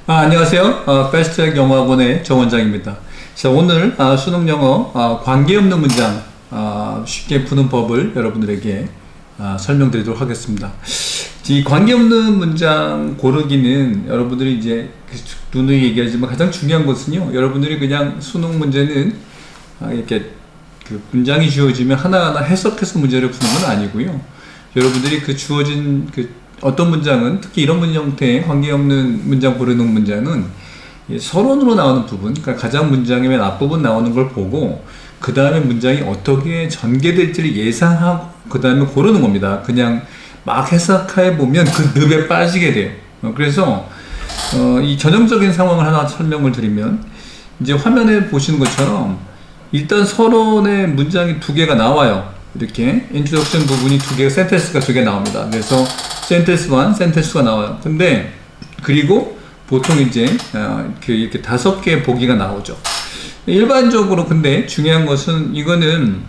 안녕하세요. 패스트트랙 영어학원의 정원장입니다. 자, 오늘 수능 영어 관계없는 문장 쉽게 푸는 법을 여러분들에게 설명드리도록 하겠습니다. 이 관계없는 문장 고르기는 여러분들이 이제 누누이 얘기하지만 가장 중요한 것은요, 여러분들이 그냥 수능 문제는 이렇게 그 문장이 주어지면 하나하나 해석해서 문제를 푸는 건 아니고요. 여러분들이 그 주어진 어떤 문장은, 특히 이런 문장 형태의 관계없는 문장 고르는 문장은 서론으로 나오는 부분, 그러니까 가장 문장의 맨 앞부분 나오는 걸 보고 그 다음에 문장이 어떻게 전개될지를 예상하고 그 다음에 고르는 겁니다. 그냥 막 해석해 보면 그 늪에 빠지게 돼요. 그래서 이 전형적인 상황을 하나 설명을 드리면, 이제 화면에 보시는 것처럼 일단 서론의 문장이 두 개가 나와요. 이렇게 인트로덕션 부분이 두 개, 센텐스가 두 개 나옵니다. 그래서 센텐스 1, 센텐스 2가 나와요. 근데 그리고 보통 이제 이렇게 5개의 보기가 나오죠. 일반적으로 근데 중요한 것은, 이거는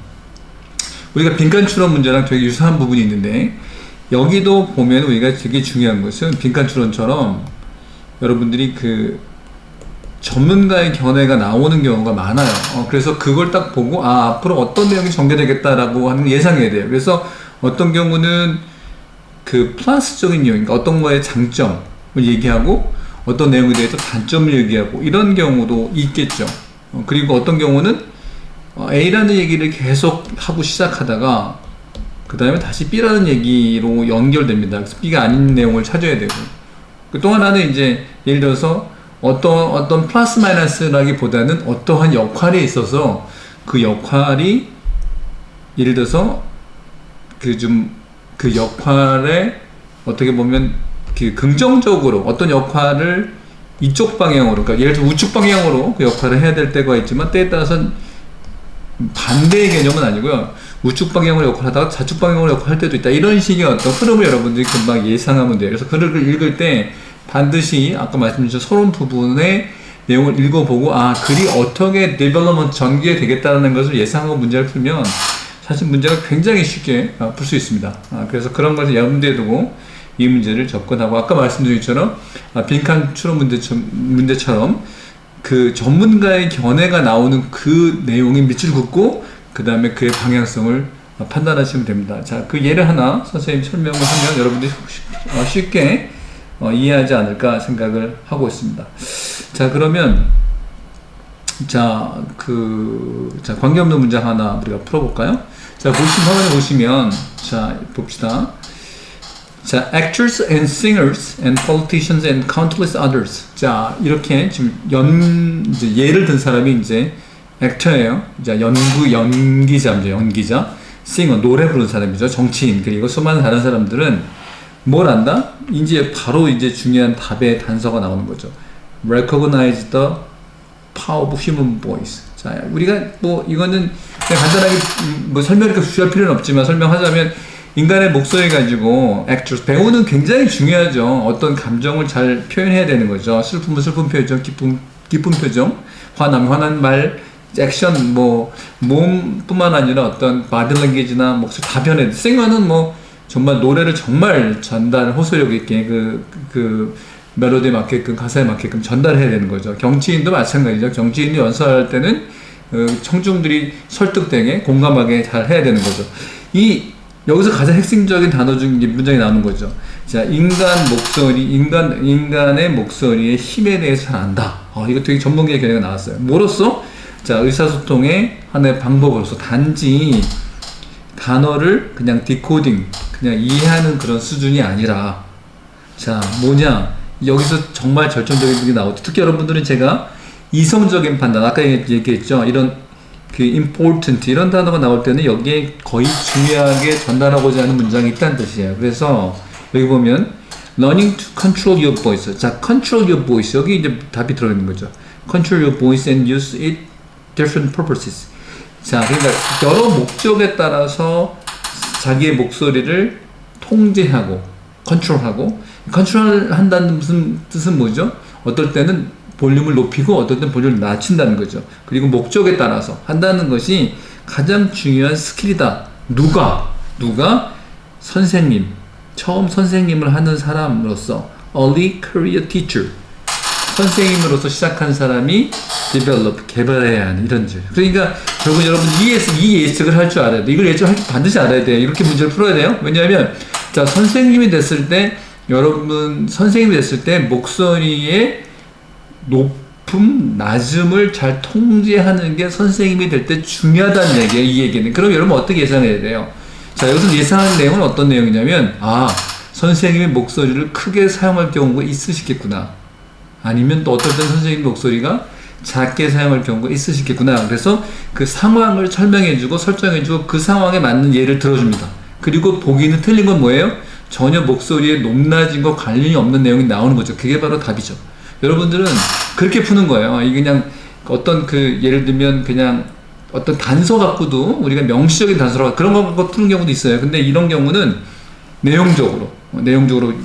우리가 빈칸 추론 문제랑 되게 유사한 부분이 있는데, 여기도 보면 우리가 되게 중요한 것은 빈칸 추론처럼 여러분들이 전문가의 견해가 나오는 경우가 많아요. 그래서 그걸 딱 보고 앞으로 어떤 내용이 전개되겠다라고 하는 예상해야 돼요. 그래서 어떤 경우는 플러스적인 내용, 그러니까 어떤 거의 장점을 얘기하고 어떤 내용에 대해서 단점을 얘기하고 이런 경우도 있겠죠. 그리고 어떤 경우는 A라는 얘기를 계속 하고 시작하다가 그 다음에 다시 B라는 얘기로 연결됩니다. 그래서 B가 아닌 내용을 찾아야 되고, 또 하나는 이제 예를 들어서 어떤 플러스 마이너스라기보다는 어떠한 역할에 있어서 그 역할이 예를 들어서 그 역할에 어떻게 보면 긍정적으로 어떤 역할을 이쪽 방향으로, 그러니까 예를 들어 우측 방향으로 그 역할을 해야 될 때가 있지만, 때에 따라서는 반대의 개념은 아니고요, 우측 방향으로 역할하다가 좌측 방향으로 역할할 때도 있다. 이런 식의 어떤 흐름을 여러분들이 금방 예상하면 돼요. 그래서 글을 읽을 때 반드시 아까 말씀드린 서론 부분의 내용을 읽어보고 글이 어떻게 디벨롭먼트 전개되겠다는 것을 예상하고 문제를 풀면 사실 문제가 굉장히 쉽게 풀 수 있습니다. 그래서 그런 것을 염두에 두고 이 문제를 접근하고, 아까 말씀드린 것처럼 빈칸 추론 문제처럼 그 전문가의 견해가 나오는 그 내용에 밑을 긋고 그 다음에 그의 방향성을 판단하시면 됩니다. 자, 그 예를 하나 선생님이 설명을 하면 여러분들이 쉽게 이해하지 않을까 생각을 하고 있습니다. 자, 그러면 관계없는 문장 하나 우리가 풀어볼까요? 자, 화면에 보시면, 자, 봅시다. 자, actors and singers and politicians and countless others. 자, 이렇게 지금 이제 예를 든 사람이 이제 액터예요. 자, 연기자입니다. 연기자. singer, 노래 부르는 사람이죠. 정치인. 그리고 수많은 다른 사람들은 뭘 안다? 이제 바로 이제 중요한 답의 단서가 나오는 거죠. Recognize the power of human voice. 자, 우리가 이거는 그냥 간단하게 설명을 주할 필요는 없지만 설명하자면, 인간의 목소리 가지고 actors, 배우는 굉장히 중요하죠. 어떤 감정을 잘 표현해야 되는 거죠. 슬픔은 슬픈 표정, 기쁜 표정, 화나면 화난 말, 액션, 몸뿐만 아니라 어떤 바디 랭귀지나 목소리 다 변해. 싱어는 정말 노래를 정말 호소력 있게 그 멜로디에 맞게끔, 가사에 맞게끔 전달해야 되는 거죠. 정치인도 마찬가지죠. 정치인이 연설할 때는 청중들이 설득되게 공감하게 잘 해야 되는 거죠. 여기서 가장 핵심적인 단어 중 문장이 나오는 거죠. 자, 인간의 목소리의 힘에 대해서 잘 안다. 이거 되게 전문가의 견해가 나왔어요. 뭐로써? 자, 의사소통의 하나의 방법으로서, 단지 단어를 그냥 디코딩, 그냥 이해하는 그런 수준이 아니라, 자, 여기서 정말 결정적인 게 나오죠. 특히 여러분들은 제가 이성적인 판단, 아까 얘기했죠. 이런 important 이런 단어가 나올 때는 여기에 거의 중요하게 전달하고자 하는 문장이 있다는 뜻이에요. 그래서 여기 보면 learning to control your voice. 자, control your voice. 여기 이제 답이 들어있는 거죠. control your voice and use it different purposes. 자, 그러니까 여러 목적에 따라서 자기의 목소리를 통제하고 컨트롤한다는 무슨 뜻은 뭐죠? 어떨 때는 볼륨을 높이고 어떨 때는 볼륨을 낮춘다는 거죠. 그리고 목적에 따라서 한다는 것이 가장 중요한 스킬이다. 누가 선생님, 처음 선생님을 하는 사람으로서 early career teacher. 선생님으로서 시작한 사람이 develop, 개발해야 하는 이런 줄. 그러니까 결국 여러분 이 예측을 할 줄 알아야 돼. 이걸 예측할 줄 반드시 알아야 돼. 이렇게 문제를 풀어야 돼요. 왜냐하면 자, 선생님이 됐을 때 여러분 선생님이 됐을 때 목소리의 높음, 낮음을 잘 통제하는 게 선생님이 될 때 중요하다는 얘기예요. 이 얘기는. 그럼 여러분 어떻게 예상해야 돼요? 자, 여기서 예상하는 내용은 어떤 내용이냐면 선생님의 목소리를 크게 사용할 경우가 있으시겠구나. 아니면 또 어떨 땐 선생님 목소리가 작게 사용할 경우가 있으시겠구나. 그래서 그 상황을 설명해주고 설정해주고 그 상황에 맞는 예를 들어줍니다. 그리고 보기는 틀린 건 뭐예요? 전혀 목소리의 높낮임과 관련이 없는 내용이 나오는 거죠. 그게 바로 답이죠. 여러분들은 그렇게 푸는 거예요. 이게 그냥 어떤 예를 들면 그냥 어떤 단서 갖고도 우리가 명시적인 단서라고 그런 거 갖고 푸는 경우도 있어요. 근데 이런 경우는 내용적으로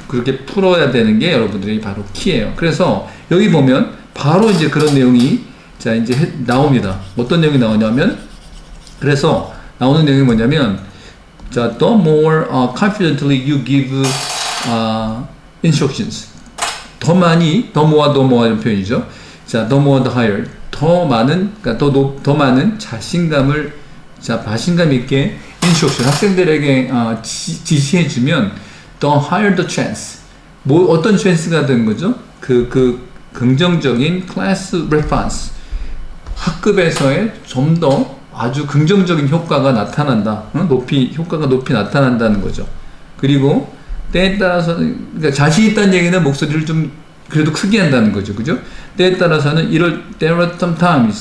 그렇게 풀어야 되는 게 여러분들이 바로 키예요. 그래서 여기 보면 바로 이제 그런 내용이 자 이제 나옵니다. 어떤 내용이 나오냐면 그래서 나오는 내용이 뭐냐면 자 the more confidently you give instructions 더 more 이런 표현이죠. 자 the more the higher 더 많은 그러니까 더 많은 자신감을 자신감 있게 instruction 학생들에게 지시해주면 the higher the chance 어떤 chance가 되는 거죠? 그 긍정적인 class response 학급에서의 좀 더 아주 긍정적인 효과가 나타난다. 효과가 높이 나타난다는 거죠. 그리고 때에 따라서는 그러니까 자신 있다는 얘기는 목소리를 좀 그래도 크게 한다는 거죠. 그죠? 때에 따라서는 there are time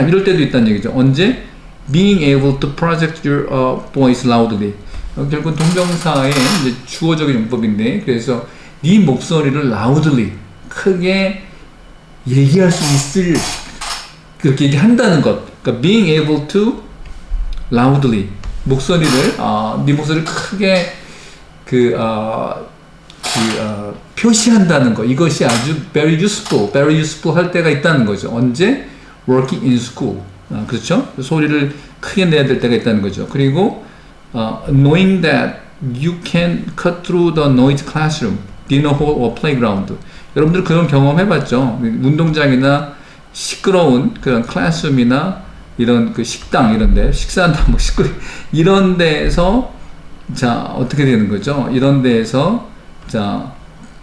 이럴 때도 있다는 얘기죠. 언제? being able to project your voice loudly. 결국 동명사의 이제 주어적인 용법인데 그래서 네 목소리를 loudly 크게 얘기할 수 있을 그렇게 얘기한다는 것. 그러니까 being able to loudly 목소리를 네 목소리를 크게 표시한다는 거. 이것이 아주 very useful 할 때가 있다는 거죠. 언제? working in school. 그렇죠? 소리를 크게 내야 될 때가 있다는 거죠. 그리고 knowing that you can cut through the noisy classroom, dinner hall or playground. 여러분들 그런 경험 해봤죠? 운동장이나 시끄러운 그런 클래스룸이나 이런 식당 이런데 식사한다 이런 데에서 자 어떻게 되는 거죠? 이런 데에서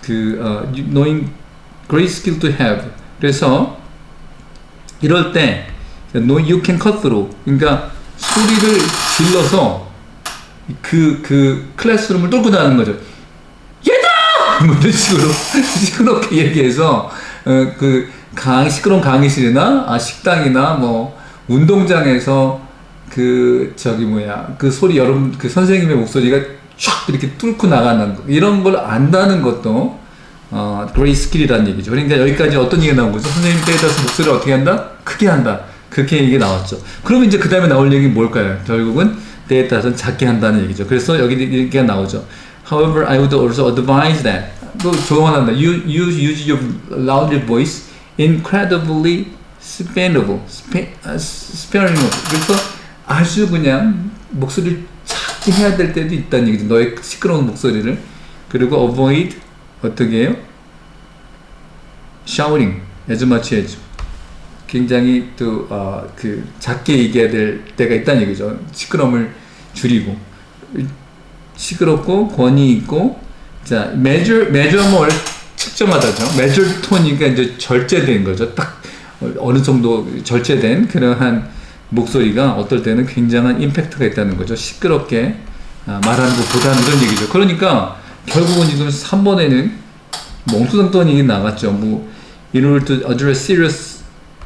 knowing great skill to have. 그래서 이럴 때 you can cut through. 그러니까 소리를 질러서 클래스룸을 뚫고 나가는 거죠. 얘들아! 뭐 이런 식으로 시끄럽게 얘기해서 시끄러운 강의실이나 식당이나 뭐 운동장에서 소리 여러분 선생님의 목소리가 쫙 이렇게 뚫고 나가는 거 이런 걸 안다는 것도 great skill이라는 얘기죠. 그러니까 여기까지 어떤 얘기가 나온 거죠? 선생님 때에 따라서 목소리를 어떻게 한다? 크게 한다. 그렇게 얘기 나왔죠. 그러면 이제 그 다음에 나올 얘기는 뭘까요? 결국은 때에 따라서는 작게 한다는 얘기죠. 그래서 여기 얘기가 나오죠. However, I would also advise that 또 조언한다. You use your louder voice incredibly sparingly. 그래서 아주 그냥 목소리를 작게 해야 될 때도 있다는 얘기죠. 너의 시끄러운 목소리를. 그리고 avoid 어떻게 해요? shouting as much as 굉장히 작게 얘기해야 될 때가 있다는 얘기죠. 시끄러움을 줄이고 시끄럽고 권위 있고 measure하면 원래 측정하다죠. measured 톤이니까 이제 절제된 거죠. 딱 어느 정도 절제된 그러한 목소리가 어떨 때는 굉장한 임팩트가 있다는 거죠. 시끄럽게 말하는 것보다는 이런 얘기죠. 그러니까 결국은 지금 3번에는 멍수성떤 얘기 나갔죠. in order to address serious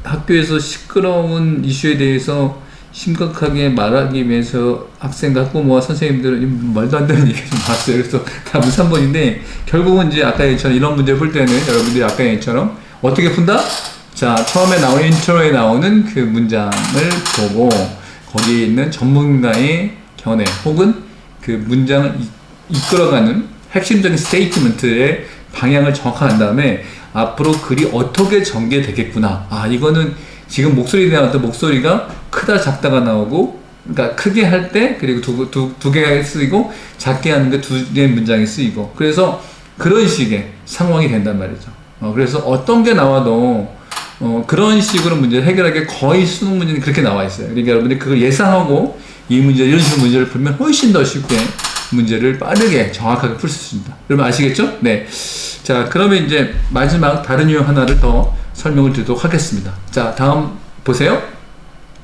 학교에서 시끄러운 이슈에 대해서 심각하게 말하기 위해서 학생과 학부모와 선생님들은 말도 안 되는 얘기 좀 봤어요. 그래서 답은 3번인데 결국은 이제 아까 얘기처럼 이런 문제를 풀 때는 여러분들이 아까 얘기처럼 어떻게 푼다? 자, 처음에 나오는 인트로에 나오는 그 문장을 보고 거기에 있는 전문가의 견해 혹은 그 문장을 이끌어가는 핵심적인 스테이트먼트의 방향을 정확하게 한 다음에 앞으로 글이 어떻게 전개되겠구나. 이거는 지금 목소리에 대한 어떤 목소리가 크다 작다가 나오고 그러니까 크게 할 때 그리고 두 개가 쓰이고 작게 하는 게 두 개의 문장이 쓰이고 그래서 그런 식의 상황이 된단 말이죠. 그래서 어떤 게 나와도 그런 식으로 문제를 해결하기 거의 수능 문제는 그렇게 나와 있어요. 그러니까 여러분들이 그걸 예상하고 이 문제, 이런 식으로 문제를 풀면 훨씬 더 쉽게 문제를 빠르게 정확하게 풀 수 있습니다. 여러분 아시겠죠? 네. 자, 그러면 이제 마지막 다른 유형 하나를 더 설명을 드리도록 하겠습니다. 자, 다음 보세요.